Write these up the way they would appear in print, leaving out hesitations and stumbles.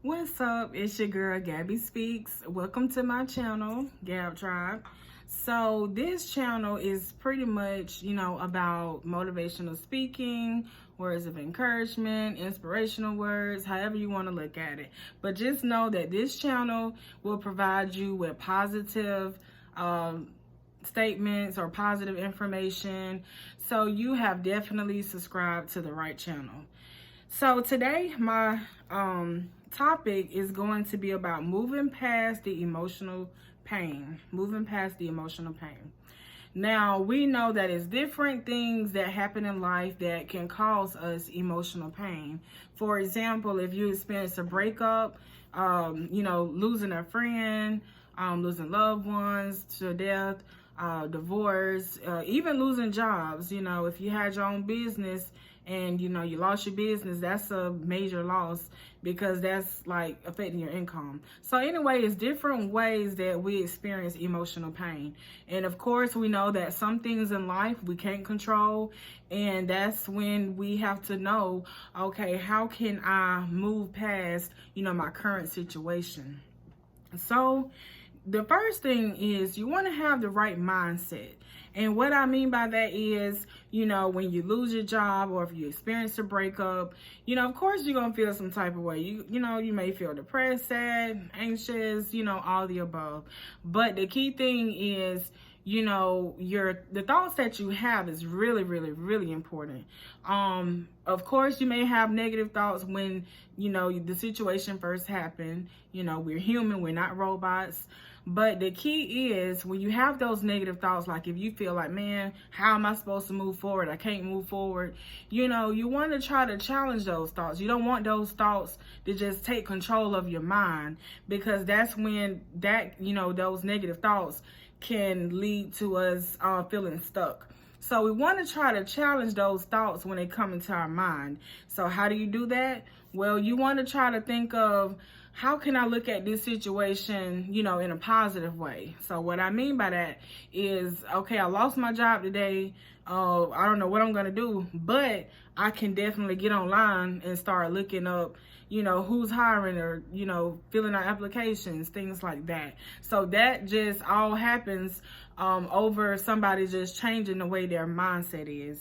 What's up? It's your girl Gabby Speaks. Welcome to my channel, GabTribe. So this channel is pretty much, about motivational speaking, words of encouragement, inspirational words, however you want to look at it. But just know that this channel will provide you with positive statements or positive information. So you have definitely subscribed to the right channel. So today my topic is going to be about moving past the emotional pain. Now, we know that it's different things that happen in life that can cause us emotional pain. For example, if you experience a breakup, losing a friend, losing loved ones to death, divorce, even losing jobs. If you had your own business and you lost your business, that's a major loss because that's like affecting your income. So anyway, it's different ways that we experience emotional pain. And of course, we know that some things in life we can't control, and that's when we have to know, okay, how can I move past my current situation? So the first thing is you want to have the right mindset. And what I mean by that is, when you lose your job or if you experience a breakup, of course you're going to feel some type of way. You may feel depressed, sad, anxious, all the above. But the key thing is, the thoughts that you have is really, really, really important. Of course, you may have negative thoughts when, the situation first happened. We're human, we're not robots. But the key is when you have those negative thoughts, like if you feel like, man, how am I supposed to move forward? I can't move forward. You want to try to challenge those thoughts. You don't want those thoughts to just take control of your mind, because that's when those negative thoughts can lead to us feeling stuck. So we want to try to challenge those thoughts when they come into our mind. So how do you do that? Well, you want to try to think of, how can I look at this situation, in a positive way? So what I mean by that is, okay, I lost my job today. I don't know what I'm going to do, but I can definitely get online and start looking up, who's hiring, or, filling out applications, things like that. So that just all happens over somebody just changing the way their mindset is.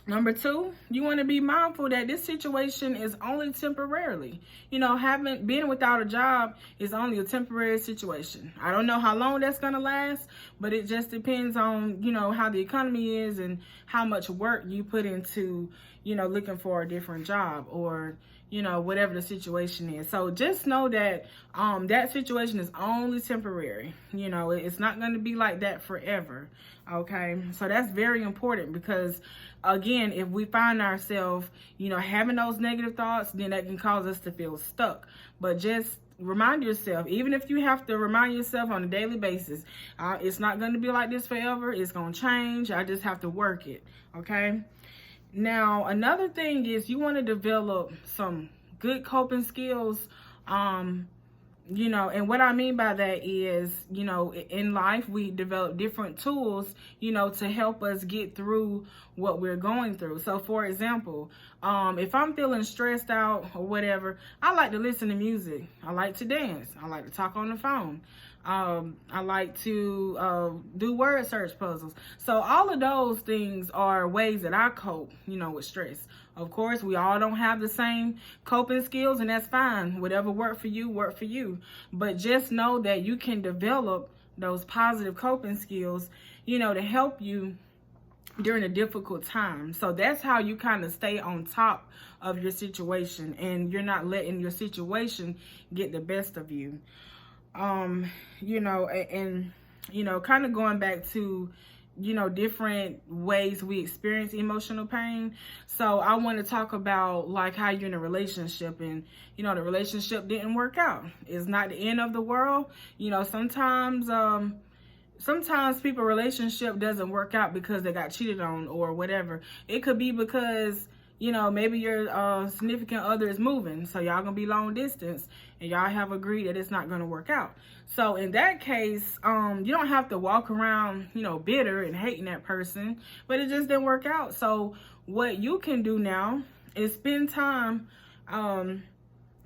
Number two, you want to be mindful that this situation is only temporarily. Being without a job is only a temporary situation. I don't know how long that's going to last, but it just depends on, how the economy is and how much work you put into, looking for a different job, or, whatever the situation is. So just know that that situation is only temporary. It's not going to be like that forever. Okay, so that's very important, because again, if we find ourselves, having those negative thoughts, then that can cause us to feel stuck. But just remind yourself, even if you have to remind yourself on a daily basis, it's not going to be like this forever. It's going to change. I just have to work it. Okay. Now, another thing is you want to develop some good coping skills. And what I mean by that is, in life, we develop different tools, to help us get through what we're going through. So, for example, if I'm feeling stressed out or whatever, I like to listen to music. I like to dance. I like to talk on the phone. I like to do word search puzzles. So all of those things are ways that I cope, with stress. Of course, we all don't have the same coping skills, and that's fine. Whatever work for you, work for you. But just know that you can develop those positive coping skills, to help you during a difficult time. So that's how you kind of stay on top of your situation, and you're not letting your situation get the best of you. Kind of going back to, different ways we experience emotional pain. So I want to talk about like how you're in a relationship and, the relationship didn't work out. It's not the end of the world. Sometimes people relationship doesn't work out because they got cheated on or whatever. It could be because, maybe your significant other is moving, so y'all gonna be long distance, and y'all have agreed that it's not gonna work out. So in that case, you don't have to walk around, bitter and hating that person, but it just didn't work out. So what you can do now is spend time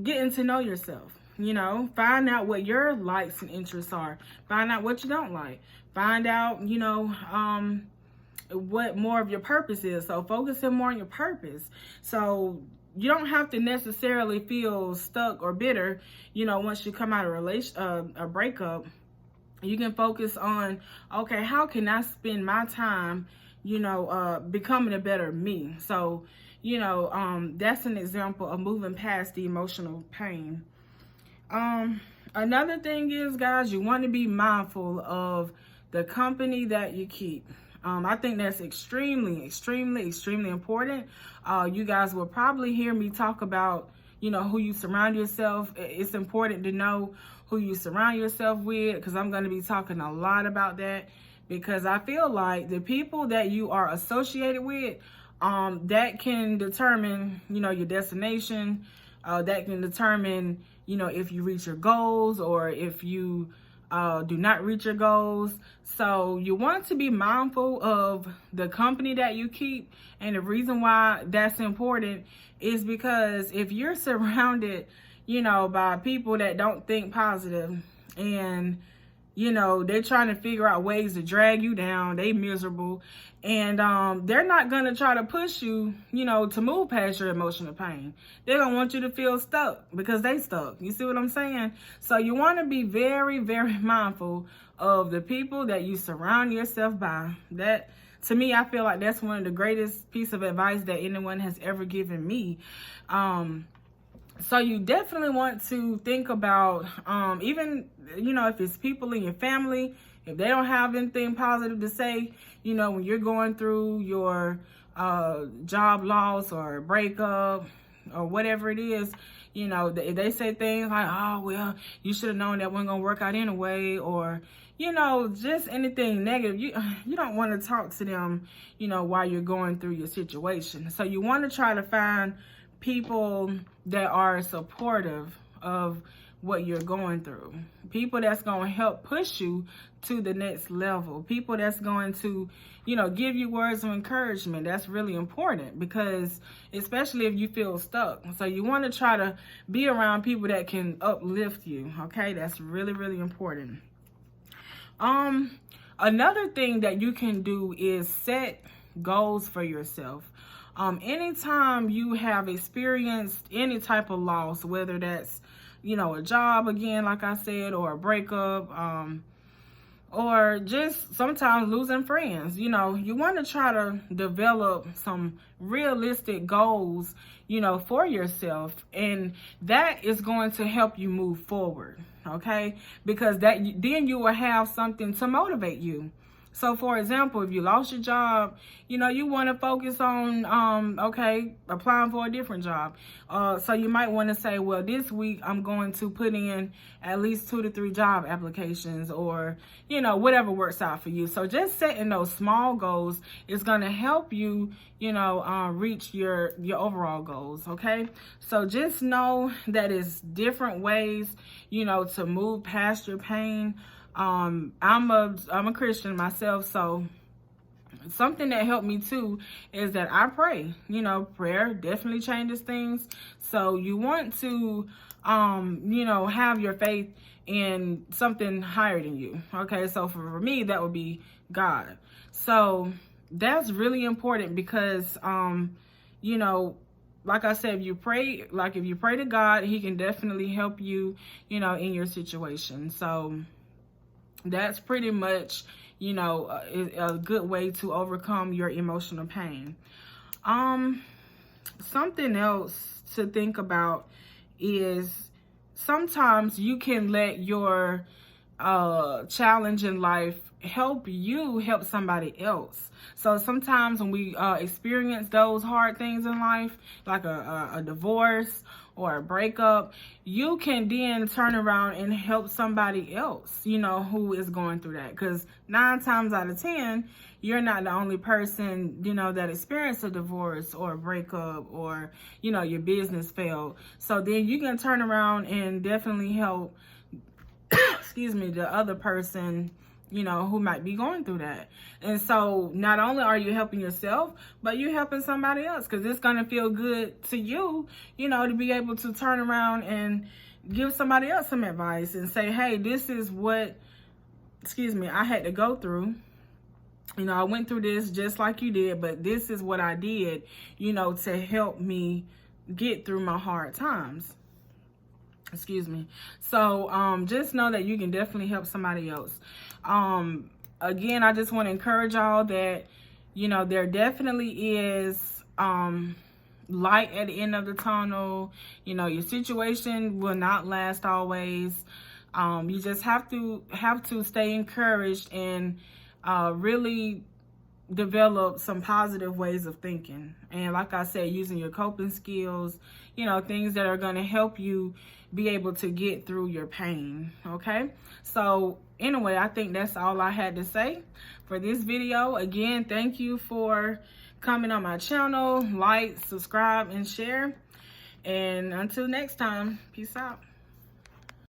getting to know yourself. Find out what your likes and interests are. Find out what you don't like. Find out, what more of your purpose is. So focusing more on your purpose. So you don't have to necessarily feel stuck or bitter, once you come out of a breakup. You can focus on, okay, how can I spend my time, becoming a better me? So, that's an example of moving past the emotional pain. Another thing is, guys, you want to be mindful of the company that you keep. I think that's extremely, extremely, extremely important. You guys will probably hear me talk about, who you surround yourself. It's important to know who you surround yourself with, because I'm going to be talking a lot about that, because I feel like the people that you are associated with, that can determine, your destination. That can determine, if you reach your goals or if you do not reach your goals. So you want to be mindful of the company that you keep. And the reason why that's important is because if you're surrounded, by people that don't think positive, and, they're trying to figure out ways to drag you down, they miserable, and they're not going to try to push you, to move past your emotional pain. They're going to want you to feel stuck because they stuck. You see what I'm saying? So you want to be very, very mindful of the people that you surround yourself by. That, to me, I feel like that's one of the greatest piece of advice that anyone has ever given me. So you definitely want to think about, even, if it's people in your family, if they don't have anything positive to say, when you're going through your job loss or breakup or whatever it is, if they say things like, oh, well, you should have known that wasn't going to work out anyway, or, just anything negative, you don't want to talk to them, while you're going through your situation. So you want to try to find people that are supportive of what you're going through, people that's going to help push you to the next level, people that's going to, give you words of encouragement. That's really important, because especially if you feel stuck. So you want to try to be around people that can uplift you. Okay, that's really, really important. Another thing that you can do is set goals for yourself. Anytime you have experienced any type of loss, whether that's, a job, again, like I said, or a breakup, or just sometimes losing friends, you want to try to develop some realistic goals, for yourself. And that is going to help you move forward. Okay. Because then you will have something to motivate you. So, for example, if you lost your job, you want to focus on, applying for a different job. So you might want to say, well, this week I'm going to put in at least 2 to 3 job applications, or, whatever works out for you. So just setting those small goals is going to help you, reach your overall goals. Okay. So just know that it's different ways, to move past your pain. I'm a Christian myself, so something that helped me too is that I pray. Prayer definitely changes things. So you want to, have your faith in something higher than you. Okay, so for me, that would be God. So that's really important, because, like I said, if you pray to God, He can definitely help you, in your situation. So that's pretty much, a good way to overcome your emotional pain. Something else to think about is sometimes you can let your challenge in life help you help somebody else. So sometimes when we experience those hard things in life, like a divorce or a breakup, you can then turn around and help somebody else, who is going through that. Because 9 times out of 10, you're not the only person, that experienced a divorce or a breakup, or, your business failed. So then you can turn around and definitely help, the other person, you know, who might be going through that. And so not only are you helping yourself, but you're helping somebody else, because it's going to feel good to you, you know, to be able to turn around and give somebody else some advice and say, hey, this is what, I had to go through. You know, I went through this just like you did, but this is what I did, you know, to help me get through my hard times. So just know that you can definitely help somebody else. Again, I just want to encourage y'all that, you know, there definitely is light at the end of the tunnel. You know, your situation will not last always. You just have to stay encouraged and really develop some positive ways of thinking. And like I said, using your coping skills, you know, things that are going to help you be able to get through your pain. Okay. So anyway, I think that's all I had to say for this video. Again, thank you for coming on my channel. Like, subscribe, and share. And until next time, peace out.